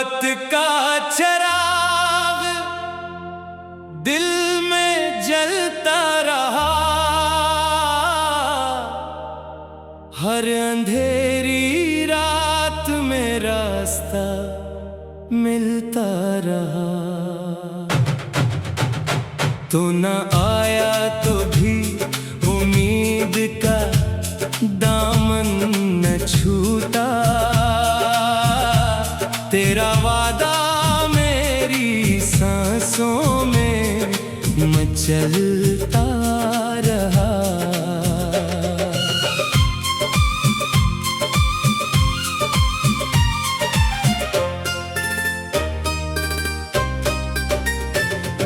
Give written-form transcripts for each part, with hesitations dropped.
मोहब्बत का चिराग दिल में जलता रहा, हर अंधेरी रात में रास्ता मिलता रहा। तू न आया तो भी उम्मीद का दामन न छूटा, तेरा वादा मेरी सांसों में मचलता रहा।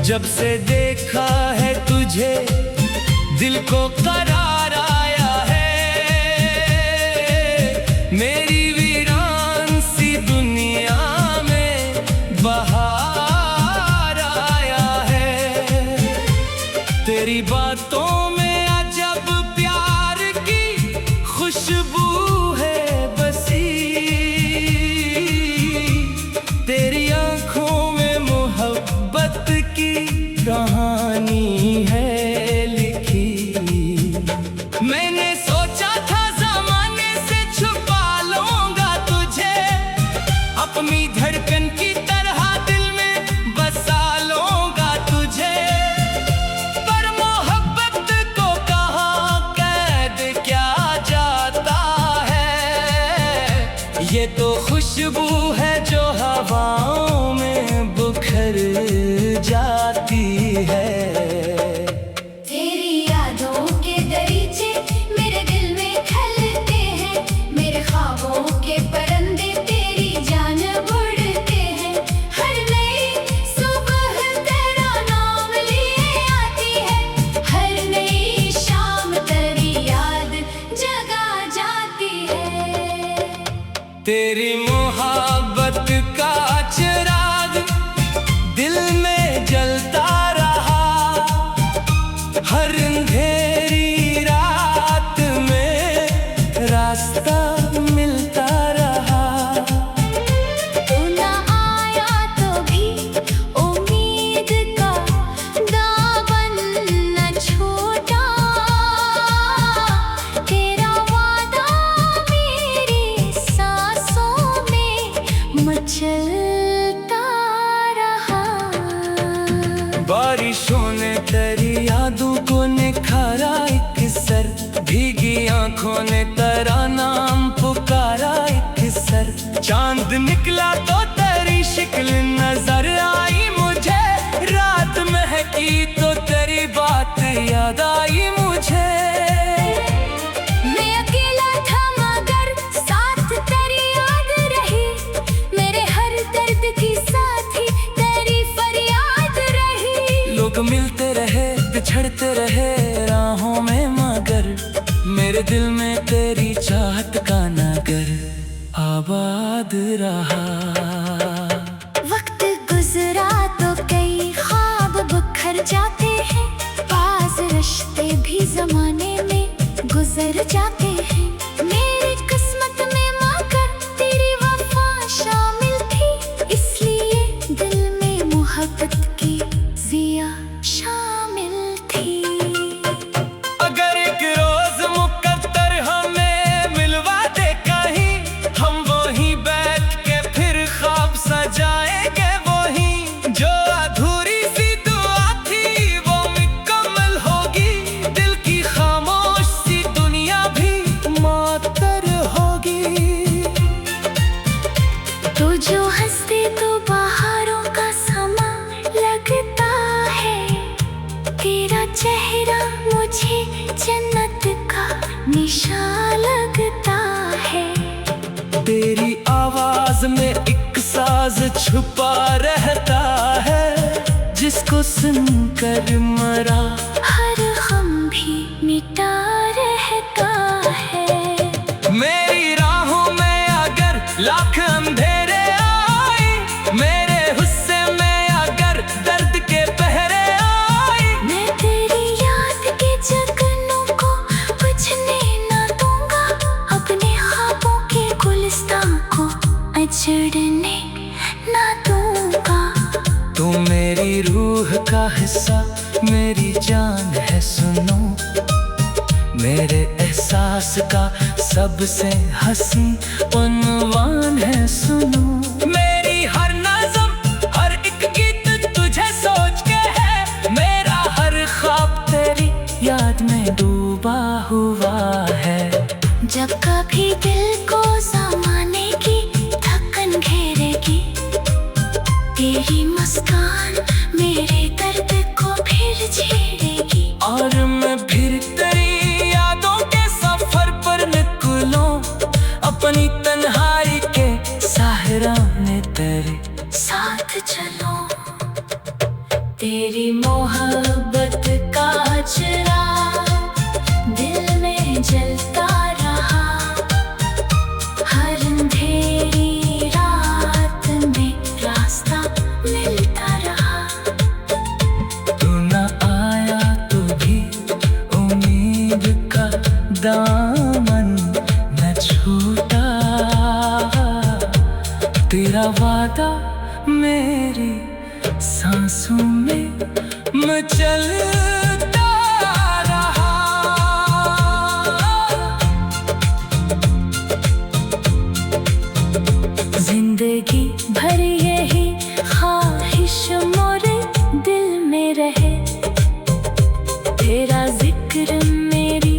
जब से देखा है तुझे दिल को करार आया है, मेरी वीरान सी दुनिया में बहार आया है। तेरी बातों में अजब प्यार की खुशबू है बसी, तेरी आंखों में मोहब्बत की कहानी है लिखी। मैंने सोचा था ज़माने से छुपा लूंगा तुझे, अपनी धड़कन की तरह दिल में बसा लूंगा तुझे, पर मोहब्बत को कहाँ कैद क्या जाता है। ये तो खुशबू है जो हवाओं में बुखर जाती है। तेरी यादों के दरीचे मेरे दिल में खलते हैं, मेरे ख्वाबों के परिंदे तेरी जानब उड़ते हैं। हर नई सुबह तेरा नाम लिए आती है, हर नई शाम तेरी याद जगा जाती है। तेरी मोहब्बत का चिराग दिल में जलता रहा, हर अंधेरी रात में रास्ता मिलता रहा। तू न आया तो भी उम्मीद का दामन न छूटा, तेरा वादा मेरी सांसों में मचलता रहा। बारिशों ने तेरी यादों को निखारा एक सर, भीगी आंखों ने तेरा नाम पुकारा एक सर। चांद निकला तो तेरी शक्ल नजर आई मुझे, रात महकी तो तेरी बात याद आई मुझे। मैं अकेला था मगर साथ तेरी याद रही, मेरे हर दर्द की साथी तेरी फरियाद रही। लोग मिलते रहे बिछड़ते रहे राहों में, मगर मेरे दिल में तेरी चाहत का नगर आबाद रहा। वक्त गुजरा तो कई ख्वाब बिखर जाते हैं, बाज़ रिश्ते भी जमाने में गुजर जाते हैं। मेरी किस्मत में मगर तेरी वफा शामिल थी, इसलिए दिल में मोहब्बत की ज़िया शामिल थी। अगर एक रोज मुकद्दर हमें मिलवा दे कहीं, हम वहीं बैठ के फिर ख्वाब सजाएंगे वहीं। जो अधूरी सी दुआ थी वो मुकम्मल होगी, दिल की खामोश सी दुनिया भी मअत्तर होगी। तो जो हंसते तो बहारों का समा लगता है, तेरा चेहरा मुझे जन्नत का निशान लगता है। तेरी आवाज में एक साज छुपा रहता है, जिसको सुनकर मरा हर गम भी मिटा रहता है। मेरी राहों में अगर लाख अंधेरे आए, मेरे हुस्से में अगर दर्द के पहरे आए, मैं तेरी याद के जगनों को बुझने न दूंगा, अपने ख्वाबों के गुलिस्तान को अजड़ने का हिस्सा मेरी जान है सुनो, मेरे एहसास का सबसे हंसी उन्वान है सुनो। मेरी हर नज़म हर एक गीत तुझे सोच के है, मेरा हर ख्वाब तेरी याद में डूबा हुआ है। जब कभी दिल को ज़माने की थकन घेरेगी, तेरी मुस्कान मेरे दर्द को फिर छेड़ेगी। और मैं फिर तेरी यादों के सफर पर निकलूं, अपनी तन्हाई के साहरा में तेरे साथ चलो। तेरी मोहब्बत का चिराग दिल में जलता रहा, हर अंधेरी रात में रास्ता मिलता रहा। तू न आया तो भी उम्मीद का दामन न छूटा, तेरा वादा मेरी सांसों में मचलता रहा। जिंदगी भर यही ख्वाहिश मोरे दिल में रहे, तेरा जिक्र मेरी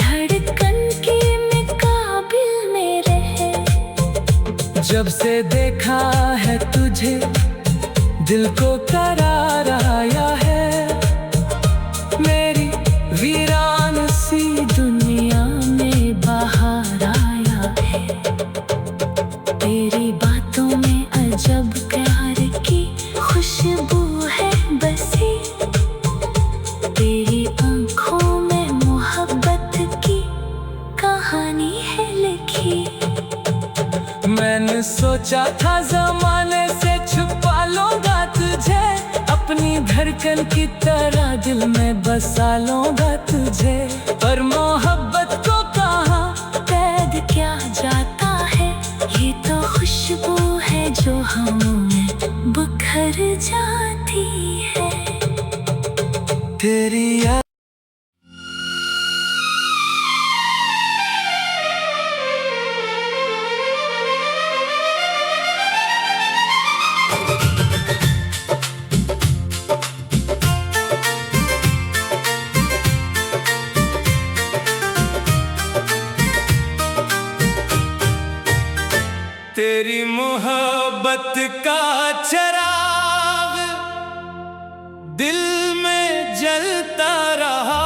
धड़कन की मुकाबिल में रहे। जब से देखा है तुझे दिल को करार आया है, मेरी वीरान सी दुनिया में बाहर आया है। तेरी बातों में अजब प्यार की खुशबू है बसी, तेरी आंखों में मोहब्बत की कहानी है लिखी। मैंने सोचा था ज़माने से छुपा लूंगा तुझे, अपनी धड़कन की तरह दिल में बसा लूंगा तुझे। पर मोहब्बत को कहाँ कैद किया जाता है, ये तो खुशबू है जो हमें बुखर जाती है। तेरी याद तेरी मोहब्बत का चिराग दिल में जलता रहा,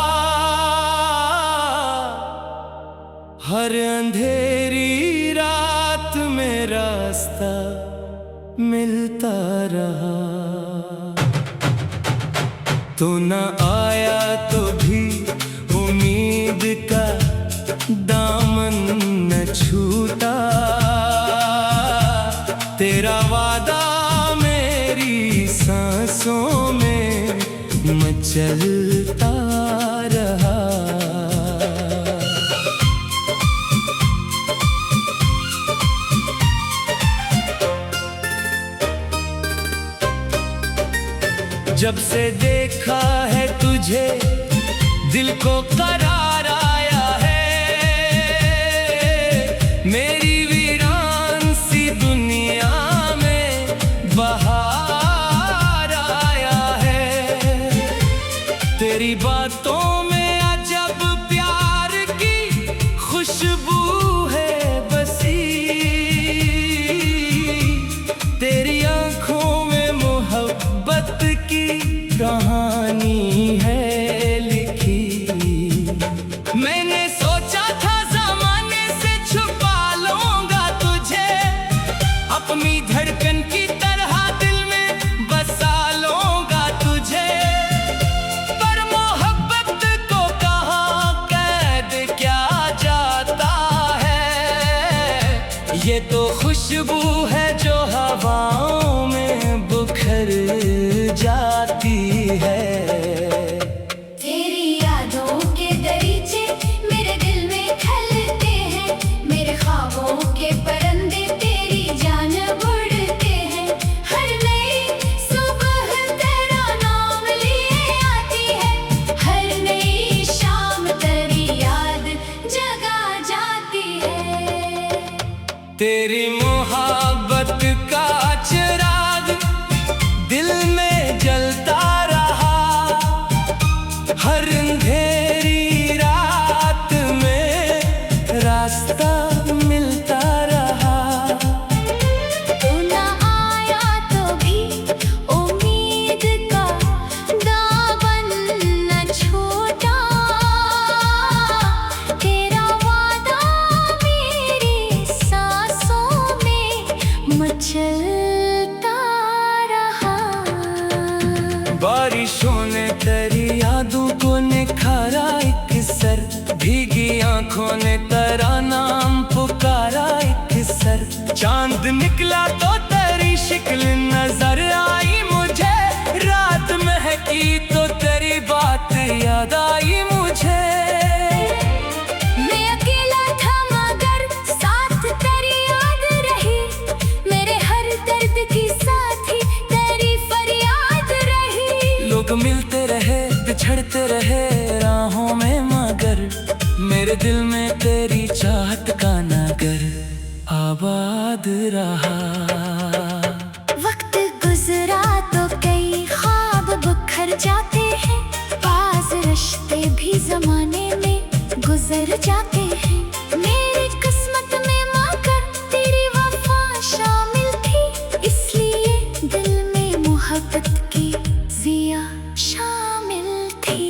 हर अंधेरी रात में रास्ता मिलता रहा। तू न आया तो भी उम्मीद का दामन न छूटा, तेरा वादा मेरी सांसों में मचलता रहा। जब से देखा है तुझे दिल को करार आया है, मेरी वीरान सी दुनिया में बहार आया है। तेरी बातों में अजब प्यार की खुशबू है बसी, तेरी आंखों में मोहब्बत की कहानी है लिखी। मैंने सोचा था ज़माने से छुपा लूंगा तुझे, अपनी धड़कन की तरह दिल में बसा लूंगा तुझे। पर मोहब्बत को कहाँ कैद किया जाता है, ये तो खुशबू है जो हवाओं में बुखर जाती है। तेरी यादों के दरीचे मेरे दिल में खलते हैं, मेरे ख्वाबों के परिंदे तेरी जान उड़ते हैं। हर नई सुबह तेरा नाम ले तेरी मोहब्बत का चिराग दिल में जलता रहा, हर अंधेरी रात में रास्ता मिलता रहा। तू ना आया तो भी उम्मीद का दामन न छूटा, तेरा वादा मेरी सांसों में मचलता रहा। बारिशों ने तेरी यादों को निखारा एक सर, भीगी आंखों ने तेरा नाम पुकारा एक सर। चांद निकला तो तेरी शिक्ल नजर आई मुझे, रात महकी तो तेरी बात याद आई मुझे। मैं अकेला था मगर साथ तेरी याद रही, मेरे हर दर्द की साथी तेरी फरियाद रही। लोग मिलते रहे बिछड़ते रहे राहों में, मगर मेरे दिल में तेरी चाहत का नगर आबाद रहा। वक्त गुजरा तो कई ख्वाब बिखर जाते हैं, बाज रिश्ते भी जमाने में गुजर जाते हैं। मेरी किस्मत में मगर तेरी वफा शामिल थी, इसलिए दिल में मोहब्बत की जिया शामिल थी।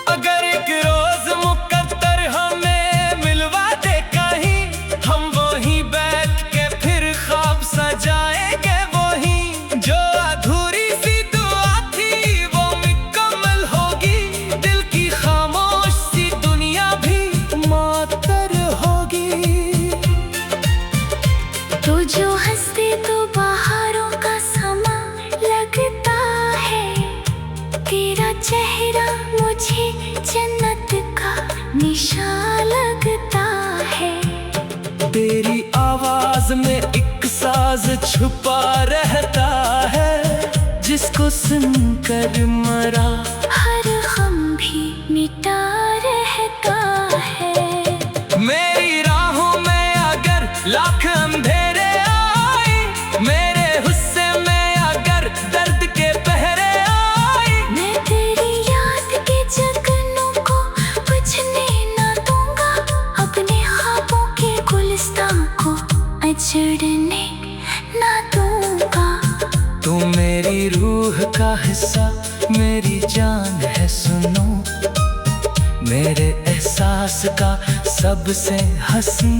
अगर एक रोज मुकद्दर हमें मिलवा दे कहीं, हम वहीं बैठ के फिर ख्वाब सजाएंगे वहीं। जो अधूरी सी दुआ थी वो मुकम्मल होगी, दिल की खामोश सी दुनिया भी मुअत्तर होगी। तो जो हंसते तो बहारों का समा लगता है, तेरा चेहरा मुझे जन्नत का निशान लगता है। तेरी आवाज में एक साज छुपा रहता है, जिसको सुनकर मरा हर गम भी मिटा रहता है। मेरी राहों में अगर लाख अंधेरे आए, मेरे हुस्से में अगर दर्द के पहरे आए, मैं तेरी याद के जगनों को बुझने ना दूंगा, अपने ख्वाबों के गुलिस्तान को अजड़ने ना दूंगा। तू मेरी रूह का हिस्सा मेरी जान है सुनो, मेरे एहसास का सबसे हंसी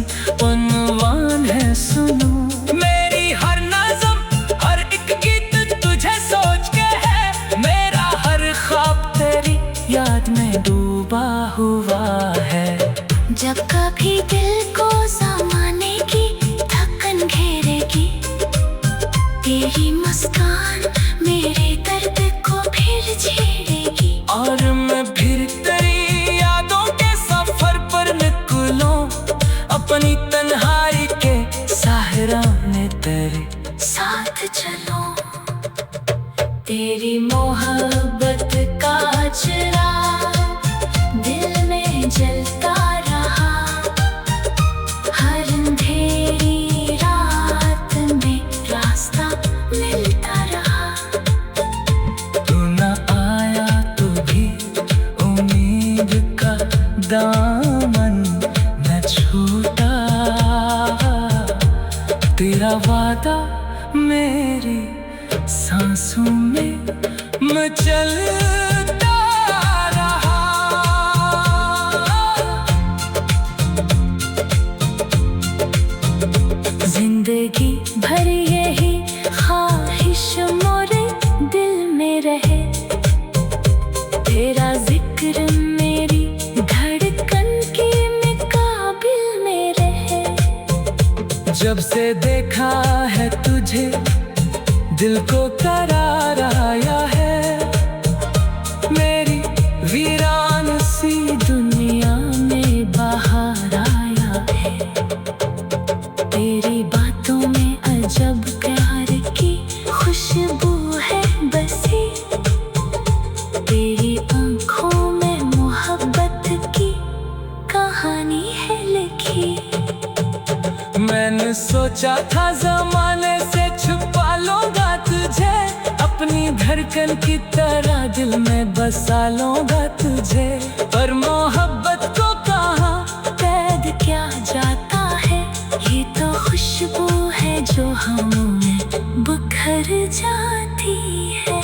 उन्वान है सुनो। मेरी हर नज़म हर एक गीत तुझे सोच के है, मेरा हर ख्वाब तेरी याद में डूबा हुआ है। जब कभी दिल को ज़माने की थकन घेरेगी, तेरी मुस्कान मेरे दर्द को फिर छेड़ेगी। और मैं फिर तेरी यादों के सफर पर निकलूं, अपनी तन्हाई के साहरा में तेरे साथ चलो। तेरी मोहब्बत का चिराग दिल में जलता रहा, हर अंधेरी रात में रास्ता मिलता रहा। तू न आया तो भी उम्मीद का दामन न छूटा, तेरा वादा मेरी सांसों में मचलता रहा। जिंदगी भर यही ख्वाहिश मोरे दिल में रहे, तेरा जिक्र मेरी धड़कन के मुकाबिल में रहे। जब से देखा है तुझे दिल को करार आया है, मेरी वीरान सी दुनिया में बाहर आया है। तेरी बातों में अजब प्यार की खुशबू है बसी, तेरी आंखों में मोहब्बत की कहानी है लिखी। मैं सोचा था जमाने से छुपा लूंगा तुझे, अपनी धड़कन की तरह दिल में बसा लूंगा तुझे। पर मोहब्बत को कहाँ कैद क्या जाता है, ये तो खुशबू है जो हमें बुखर जाती है।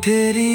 तेरी